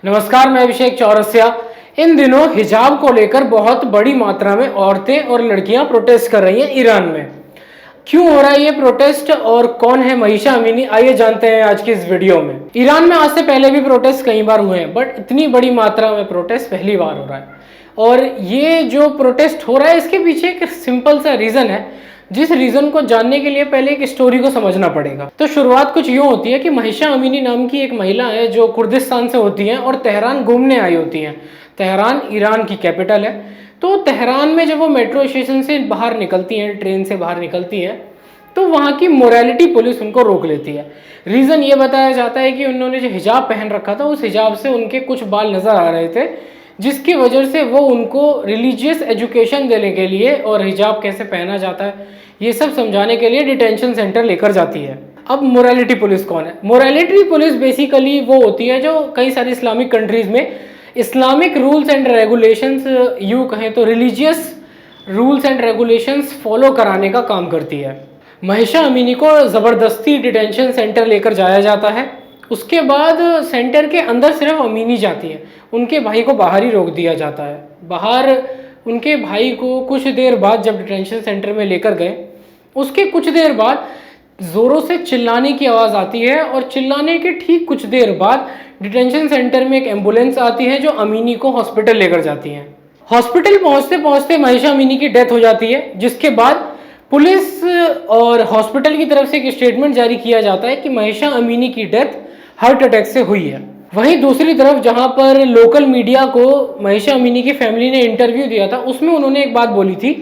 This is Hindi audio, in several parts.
नमस्कार, मैं अभिषेक चौरसिया। इन दिनों हिजाब को लेकर बहुत बड़ी मात्रा में औरतें और लड़कियां प्रोटेस्ट कर रही हैं ईरान में। क्यों हो रहा है ये प्रोटेस्ट और कौन है महीशा अमीनी, आइए जानते हैं आज की इस वीडियो में। ईरान में आज से पहले भी प्रोटेस्ट कई बार हुए हैं, बट इतनी बड़ी मात्रा में प्रोटेस्ट पहली बार हो रहा है। और ये जो प्रोटेस्ट हो रहा है इसके पीछे एक सिंपल सा रीज़न है, जिस रीज़न को जानने के लिए पहले एक स्टोरी को समझना पड़ेगा। तो शुरुआत कुछ यूँ होती है कि महीशा अमीनी नाम की एक महिला है जो कुर्दिस्तान से होती हैं और तेहरान घूमने आई होती हैं। तेहरान ईरान की कैपिटल है। तो तेहरान में जब वो मेट्रो स्टेशन से बाहर निकलती हैं, ट्रेन से बाहर निकलती हैं, तो वहाँ की मोरालिटी पुलिस उनको रोक लेती है। रीज़न ये बताया जाता है कि उन्होंने जो हिजाब पहन रखा था उस हिजाब से उनके कुछ बाल नज़र आ रहे थे, जिसकी वजह से वो उनको रिलीजियस एजुकेशन देने के लिए और हिजाब कैसे पहना जाता है ये सब समझाने के लिए डिटेंशन सेंटर लेकर जाती है। अब मोरालिटी पुलिस कौन है? मोरालिटी पुलिस बेसिकली वो होती है जो कई सारी इस्लामिक कंट्रीज़ में इस्लामिक रूल्स एंड रेगुलेशंस, यूँ कहें तो religious rules and regulations follow कराने का काम करती है। महीशा अमीनी को ज़बरदस्ती डिटेंशन सेंटर लेकर जाया जाता है। उसके बाद सेंटर के अंदर सिर्फ अमीनी जाती है, उनके भाई को बाहर ही रोक दिया जाता है। बाहर उनके भाई को कुछ देर बाद जब डिटेंशन सेंटर में लेकर गए, उसके कुछ देर बाद ज़ोरों से चिल्लाने की आवाज़ आती है और चिल्लाने के ठीक कुछ देर बाद डिटेंशन सेंटर में एक एम्बुलेंस आती है जो अमीनी को हॉस्पिटल लेकर जाती है। हॉस्पिटल पहुंचते पहुंचते महीशा अमीनी की डेथ हो जाती है, जिसके बाद पुलिस और हॉस्पिटल की तरफ से एक स्टेटमेंट जारी किया जाता है कि महीशा अमीनी की डेथ हार्ट अटैक से हुई है। वहीं दूसरी तरफ जहां पर लोकल मीडिया को महीशा अमीनी की फैमिली ने इंटरव्यू दिया था, उसमें उन्होंने एक बात बोली थी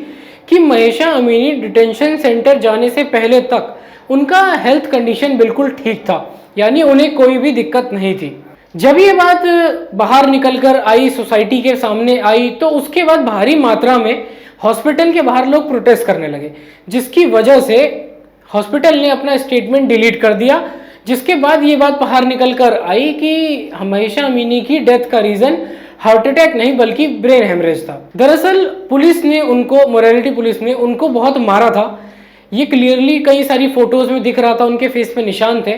कि महीशा अमीनी डिटेंशन सेंटर जाने से पहले तक उनका हेल्थ कंडीशन बिल्कुल ठीक था, यानी उन्हें कोई भी दिक्कत नहीं थी। जब ये बात बाहर निकलकर आई, सोसाइटी के सामने आई, तो उसके बाद भारी मात्रा में हॉस्पिटल के बाहर लोग प्रोटेस्ट करने लगे, जिसकी वजह से हॉस्पिटल ने अपना स्टेटमेंट डिलीट कर दिया। जिसके बाद ये बात बाहर निकल कर आई कि महीशा अमीनी की डेथ का रीज़न हार्ट अटैक नहीं बल्कि ब्रेन हेमरेज था। दरअसल पुलिस ने उनको, मोरालिटी पुलिस ने उनको बहुत मारा था। ये क्लियरली कई सारी फोटोज़ में दिख रहा था, उनके फेस पे निशान थे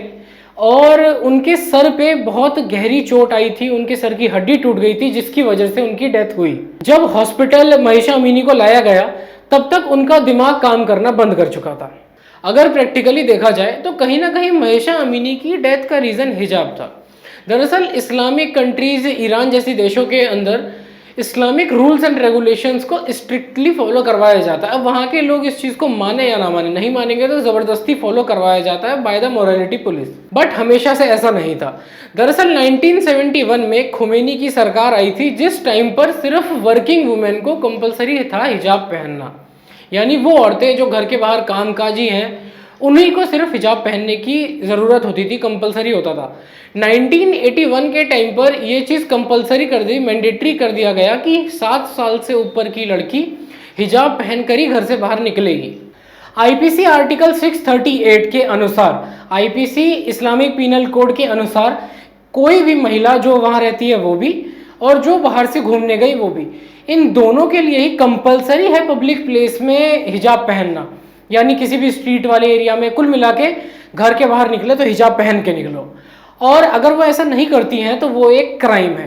और उनके सर पे बहुत गहरी चोट आई थी, उनके सर की हड्डी टूट गई थी, जिसकी वजह से उनकी डेथ हुई। जब हॉस्पिटल महीशा अमीनी को लाया गया तब तक उनका दिमाग काम करना बंद कर चुका था। अगर प्रैक्टिकली देखा जाए तो कहीं ना कहीं महीशा अमीनी की डेथ का रीज़न हिजाब था। दरअसल इस्लामिक कंट्रीज़, ईरान जैसी देशों के अंदर इस्लामिक रूल्स एंड रेगुलेशंस को स्ट्रिक्टली फॉलो करवाया जाता है। अब वहाँ के लोग इस चीज़ को माने या ना माने, नहीं मानेंगे तो ज़बरदस्ती फॉलो करवाया जाता है by the morality police. But हमेशा से ऐसा नहीं था। दरअसल 1971 में खुमैनी की सरकार आई थी, जिस टाइम पर सिर्फ वर्किंग वुमेन को कंपलसरी था हिजाब पहनना, यानी वो औरतें जो घर के बाहर कामकाजी हैं उन्हीं को सिर्फ हिजाब पहनने की ज़रूरत होती थी, कंपलसरी होता था। 1981 के टाइम पर ये चीज़ कंपलसरी कर दी, मैंडेटरी कर दिया गया कि 7 साल से ऊपर की लड़की हिजाब पहनकर ही घर से बाहर निकलेगी। आईपीसी आर्टिकल 638 के अनुसार, आईपीसी इस्लामिक पीनल कोड के अनुसार, कोई भी महिला जो वहाँ रहती है वो भी और जो बाहर से घूमने गई वो भी, इन दोनों के लिए ही कंपलसरी है पब्लिक प्लेस में हिजाब पहनना। यानी किसी भी स्ट्रीट वाले एरिया में कुल मिला के घर के बाहर निकले तो हिजाब पहन के निकलो, और अगर वो ऐसा नहीं करती हैं तो वो एक क्राइम है।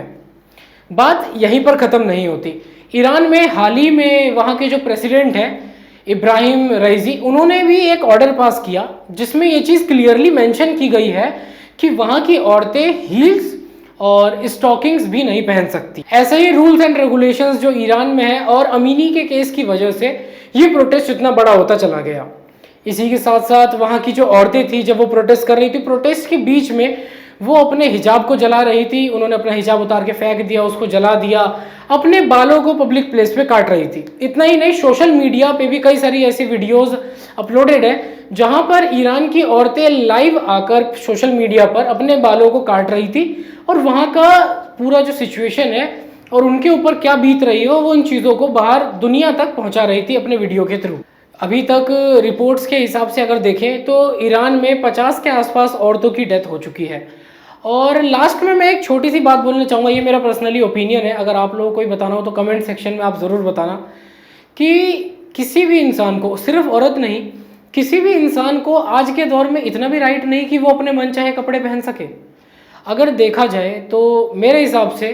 बात यहीं पर ख़त्म नहीं होती। ईरान में हाल ही में वहाँ के जो प्रेसिडेंट हैं इब्राहिम रईसी, उन्होंने भी एक ऑर्डर पास किया जिसमें ये चीज़ क्लियरली मेंशन की गई है कि वहाँ की औरतें हील्स और स्टॉकिंग्स भी नहीं पहन सकती। ऐसे ही रूल्स एंड रेगुलेशंस जो ईरान में है, और अमीनी के केस की वजह से ये प्रोटेस्ट इतना बड़ा होता चला गया। इसी के साथ साथ वहाँ की जो औरतें थी, जब वो प्रोटेस्ट कर रही थी, प्रोटेस्ट के बीच में वो अपने हिजाब को जला रही थी। उन्होंने अपना हिजाब उतार के फेंक दिया, उसको जला दिया, अपने बालों को पब्लिक प्लेस पे काट रही थी। इतना ही नहीं, सोशल मीडिया पे भी कई सारी ऐसी वीडियोस अपलोडेड है जहाँ पर ईरान की औरतें लाइव आकर सोशल मीडिया पर अपने बालों को काट रही थी, और वहाँ का पूरा जो सिचुएशन है और उनके ऊपर क्या बीत रही हो वो उन चीज़ों को बाहर दुनिया तक पहुँचा रही थी अपने वीडियो के थ्रू। अभी तक रिपोर्ट्स के हिसाब से अगर देखें तो ईरान में 50 के आसपास औरतों की डेथ हो चुकी है। और लास्ट में मैं एक छोटी सी बात बोलना चाहूँगा, ये मेरा पर्सनली ओपिनियन है, अगर आप लोगों को कोई बताना हो तो कमेंट सेक्शन में आप ज़रूर बताना, कि किसी भी इंसान को, सिर्फ औरत नहीं, किसी भी इंसान को आज के दौर में इतना भी राइट नहीं कि वो अपने मन चाहे कपड़े पहन सके। अगर देखा जाए तो मेरे हिसाब से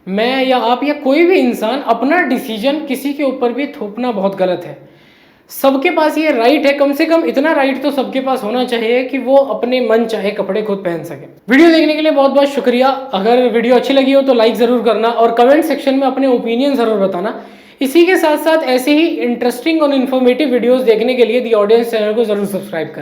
मैं या आप या कोई भी इंसान अपना डिसीजन किसी के ऊपर भी थोपना बहुत गलत है। सबके पास ये राइट है, कम से कम इतना राइट तो सबके पास होना चाहिए कि वो अपने मन चाहे कपड़े खुद पहन सके। वीडियो देखने के लिए बहुत बहुत शुक्रिया। अगर वीडियो अच्छी लगी हो तो लाइक ज़रूर करना और कमेंट सेक्शन में अपने ओपिनियन ज़रूर बताना। इसी के साथ साथ ऐसे ही इंटरेस्टिंग और इन्फॉर्मेटिव वीडियोस देखने के लिए दी ऑडियंस चैनल को ज़रूर सब्सक्राइब करें।